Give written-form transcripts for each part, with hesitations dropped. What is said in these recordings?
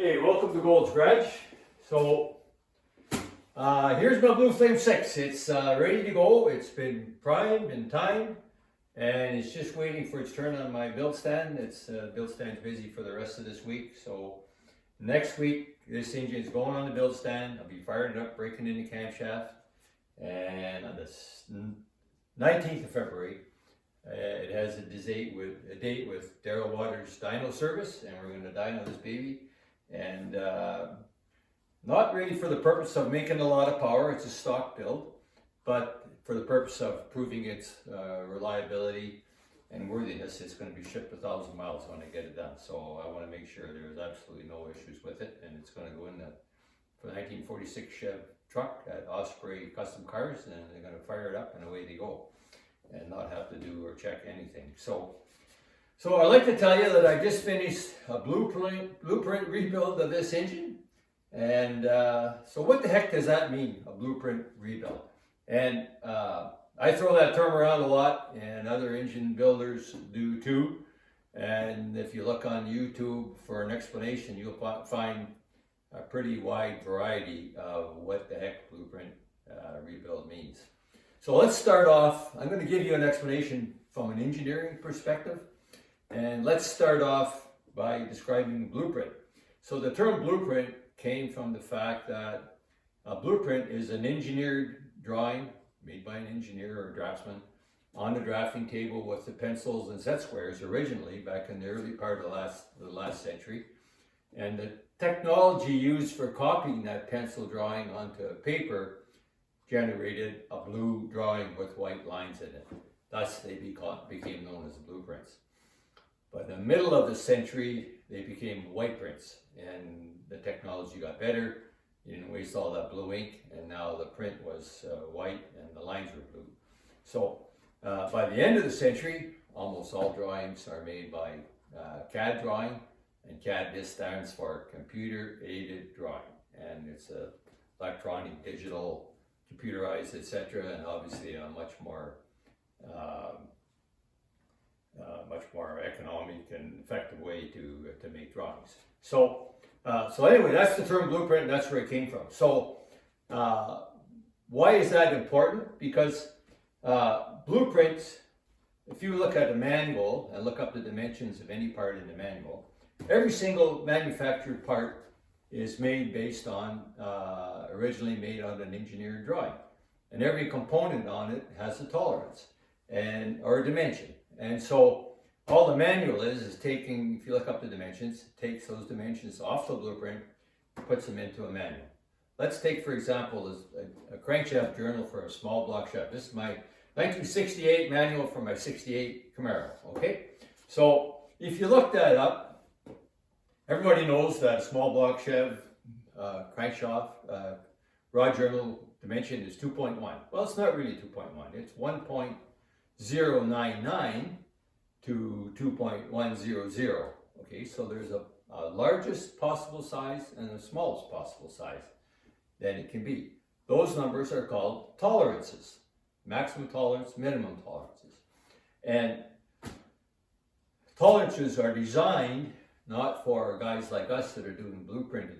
Hey, welcome to Gold's Garage. So, here's my Blue Flame 6. It's ready to go. It's been primed and timed, and it's just waiting for its turn on my build stand. Build stand's busy for the rest of this week. So, next week, this engine's going on the build stand. I'll be firing it up, breaking in the camshaft, and on the 19th of February, it has a date with Daryl Waters dyno service, and we're going to dyno this baby. And not really for the purpose of making a lot of power, it's a stock build, but for the purpose of proving its reliability and worthiness. It's going to be shipped 1,000 miles when I get it done. So I want to make sure there's absolutely no issues with it, and it's going to go in for the 1946 Chev truck at Osprey Custom Cars, and they're going to fire it up and away they go, and not have to do or check anything. So I'd like to tell you that I just finished a blueprint rebuild of this engine. And so what the heck does that mean, a blueprint rebuild? And I throw that term around a lot, and other engine builders do too. And if you look on YouTube for an explanation, you'll find a pretty wide variety of what the heck blueprint rebuild means. So let's start off. I'm going to give you an explanation from an engineering perspective. And let's start off by describing blueprint. So the term blueprint came from the fact that a blueprint is an engineered drawing made by an engineer or draftsman on the drafting table with the pencils and set squares originally back in the early part of the last century. And the technology used for copying that pencil drawing onto paper generated a blue drawing with white lines in it. Thus they became known as blueprints. By the middle of the century, they became white prints, and the technology got better. You didn't waste all that blue ink, and now the print was white and the lines were blue. So by the end of the century, almost all drawings are made by CAD drawing, and CAD just stands for computer aided drawing, and it's electronic, digital, computerized, etc., and obviously a much more economic and effective way to make drawings. So anyway, that's the term blueprint, and that's where it came from. So why is that important? Because blueprints, if you look at a manual and look up the dimensions of any part in the manual, every single manufactured part is made based on, originally made on an engineered drawing. And every component on it has a tolerance or a dimension. And so all the manual is taking, if you look up the dimensions, takes those dimensions off the blueprint, puts them into a manual. Let's take, for example, a crankshaft journal for a small block shaft. This is my 1968 manual for my 68 Camaro, okay? So if you look that up, everybody knows that a small block Chev crankshaft rod journal dimension is 2.1. Well, it's not really 2.1. It's 1.099 to 2.100. Okay, so there's a largest possible size and the smallest possible size that it can be. Those numbers are called tolerances. Maximum tolerance, minimum tolerances. And tolerances are designed not for guys like us that are doing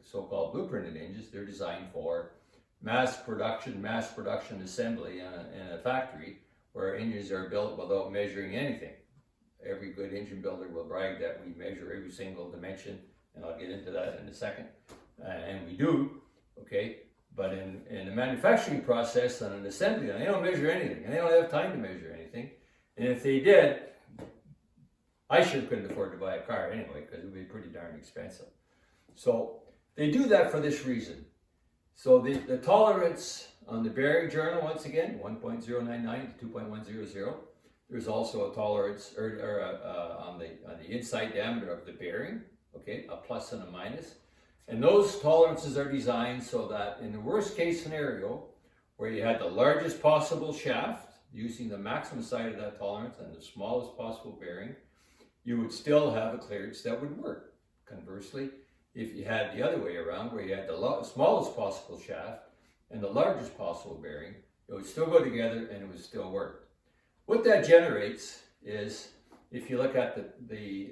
so-called blueprinted engines. They're designed for mass production assembly in a factory where engines are built without measuring anything. Every good engine builder will brag that we measure every single dimension, and I'll get into that in a second, and we do, okay? But in the manufacturing process and an assembly line, they don't measure anything, and they don't have time to measure anything. And if they did, I sure couldn't afford to buy a car anyway, because it would be pretty darn expensive. So they do that for this reason. So the tolerance on the bearing journal, once again, 1.099 to 2.100. There's also a tolerance on the inside diameter of the bearing, okay, a plus and a minus. And those tolerances are designed so that in the worst case scenario, where you had the largest possible shaft, using the maximum side of that tolerance and the smallest possible bearing, you would still have a clearance that would work. Conversely, if you had the other way around, where you had the smallest possible shaft and the largest possible bearing, it would still go together and it would still work. What that generates is if you look at the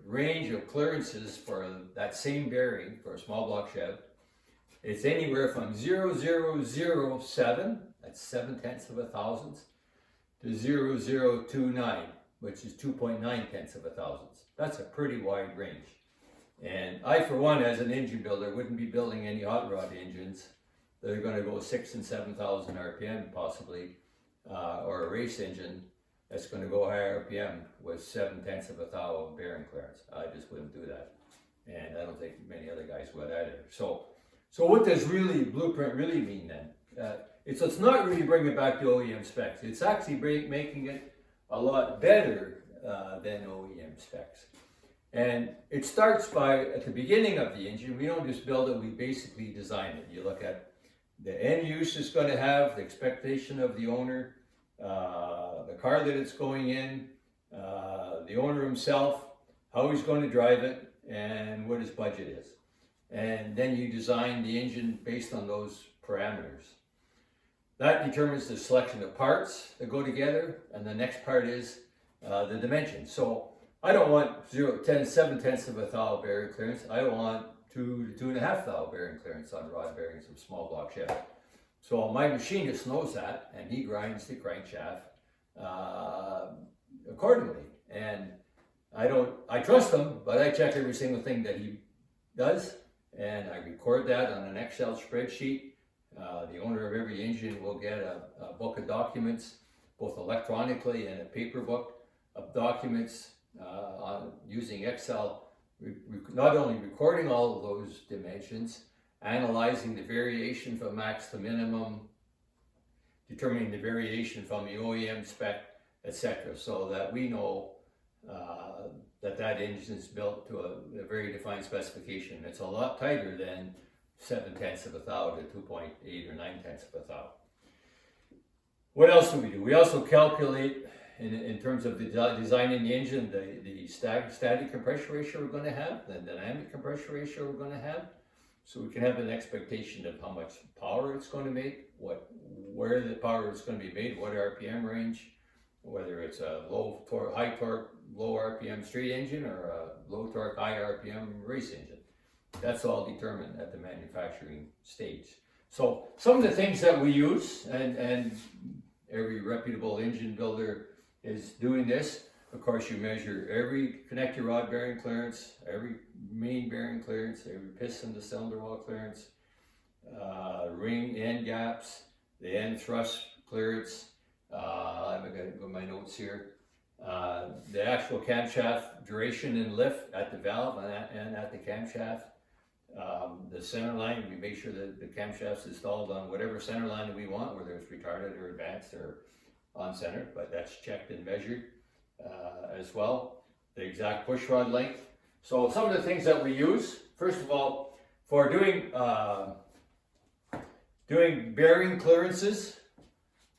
range of clearances for that same bearing for a small block Chev, it's anywhere from 0.0007, that's 7/10 of a thousandth, to 0.0029, which is 2.9 of a thousandth. That's a pretty wide range. And I, for one, as an engine builder, wouldn't be building any hot rod engines that are going to go 6,000 and 7,000 RPM possibly, or a race engine that's going to go higher RPM with 7/10 of a thou of bearing clearance. I just wouldn't do that, and I don't think many other guys would either. So what does really blueprint really mean then? It's not really bringing it back to OEM specs. It's actually making it a lot better than OEM specs. And it starts by, at the beginning of the engine, we don't just build it, we basically design it. You look at the end use it's going to have, the expectation of the owner, the car that it's going in, the owner himself, how he's going to drive it, and what his budget is. And then you design the engine based on those parameters. That determines the selection of parts that go together, and the next part is the dimensions. So I don't want 7/10 of a thou bearing clearance. I want 2 to 2.5 thou bearing clearance on rod bearings of small block Chev. So my machinist knows that, and he grinds the crankshaft accordingly. And I trust him, but I check every single thing that he does, and I record that on an Excel spreadsheet. The owner of every engine will get a book of documents, both electronically and a paper book of documents using Excel, not only recording all of those dimensions, analyzing the variation from max to minimum, determining the variation from the OEM spec, etc., so that we know that engine is built to a very defined specification. It's a lot tighter than 7/10 of a thou to 2.8 or 9/10 of a thou. What else do? We also calculate in terms of designing the engine, the static compression ratio we're going to have, the dynamic compression ratio we're going to have, so we can have an expectation of how much power it's going to make, where the power is going to be made, what RPM range, whether it's a low torque, high torque, low RPM street engine or a low torque, high RPM race engine. That's all determined at the manufacturing stage. So some of the things that we use, and every reputable engine builder is doing this. Of course, you measure every connector rod bearing clearance, every main bearing clearance, every piston to cylinder wall clearance, ring end gaps, the end thrust clearance. I'm going to go my notes here. The actual camshaft duration and lift at the valve and at the camshaft. The center line, we make sure that the camshaft's installed on whatever center line that we want, whether it's retarded or advanced or on center, but that's checked and measured as well. The exact push rod length. So some of the things that we use, first of all, for doing bearing clearances,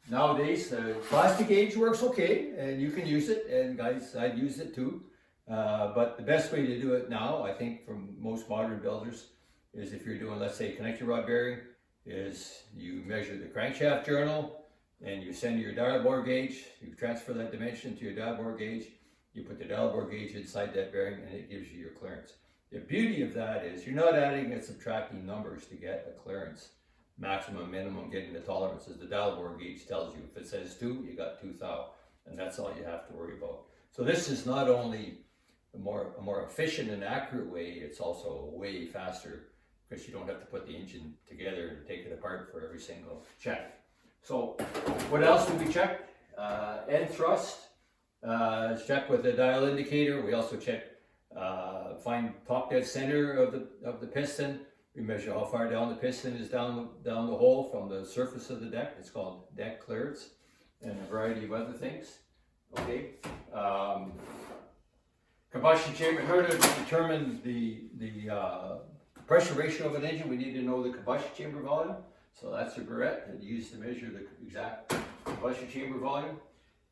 nowadays the plastic gauge works okay, and you can use it, and guys, I've used it too. But the best way to do it now, I think, from most modern builders, is if you're doing, let's say, connector rod bearing, is you measure the crankshaft journal, and you send your dial bore gauge, you transfer that dimension to your dial bore gauge, you put the dial bore gauge inside that bearing, and it gives you your clearance. The beauty of that is you're not adding and subtracting numbers to get a clearance. Maximum, minimum, getting the tolerances. The dial bore gauge tells you if it says 2, you got 2 thou, and that's all you have to worry about. So this is not only a more efficient and accurate way, it's also way faster because you don't have to put the engine together and take it apart for every single check. So what else do we check? End thrust is checked with the dial indicator. We also check, find top dead center of the piston. We measure how far down the piston is down the hole from the surface of the deck. It's called deck clearance, and a variety of other things. Okay. Combustion chamber. In order to determine the pressure ratio of an engine, we need to know the combustion chamber volume. So that's a burette that you use to measure the exact combustion chamber volume.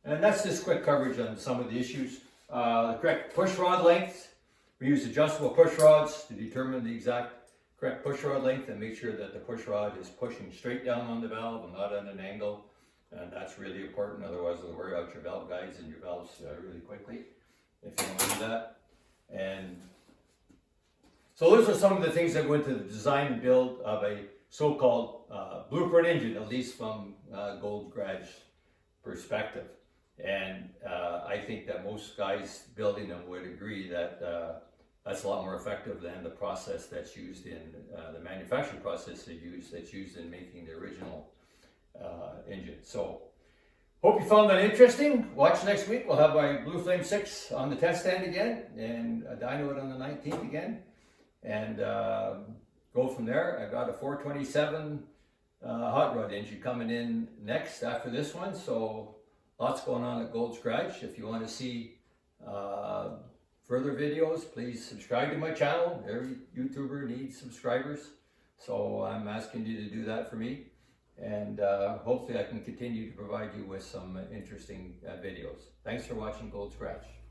And that's just quick coverage on some of the issues. The correct push rod length. We use adjustable push rods to determine the exact correct push rod length and make sure that the push rod is pushing straight down on the valve and not at an angle. And that's really important, otherwise it'll wear out your valve guides and your valves really quickly. if you want to do that. And so those are some of the things that go into the design and build of a so-called blueprint engine, at least from Gold Garage perspective. And I think that most guys building them would agree that that's a lot more effective than the process that's used in the manufacturing process that's used in making the original engine. So hope you found that interesting. Watch next week. We'll have my Blue Flame 6 on the test stand again, and a dyno on the 19th again, and go from there. I've got a 427 hot rod engine coming in next after this one, so lots going on at Gold's Garage. If you want to see further videos, please subscribe to my channel. Every YouTuber needs subscribers, so I'm asking you to do that for me. And hopefully I can continue to provide you with some interesting videos. Thanks for watching Gold's Garage.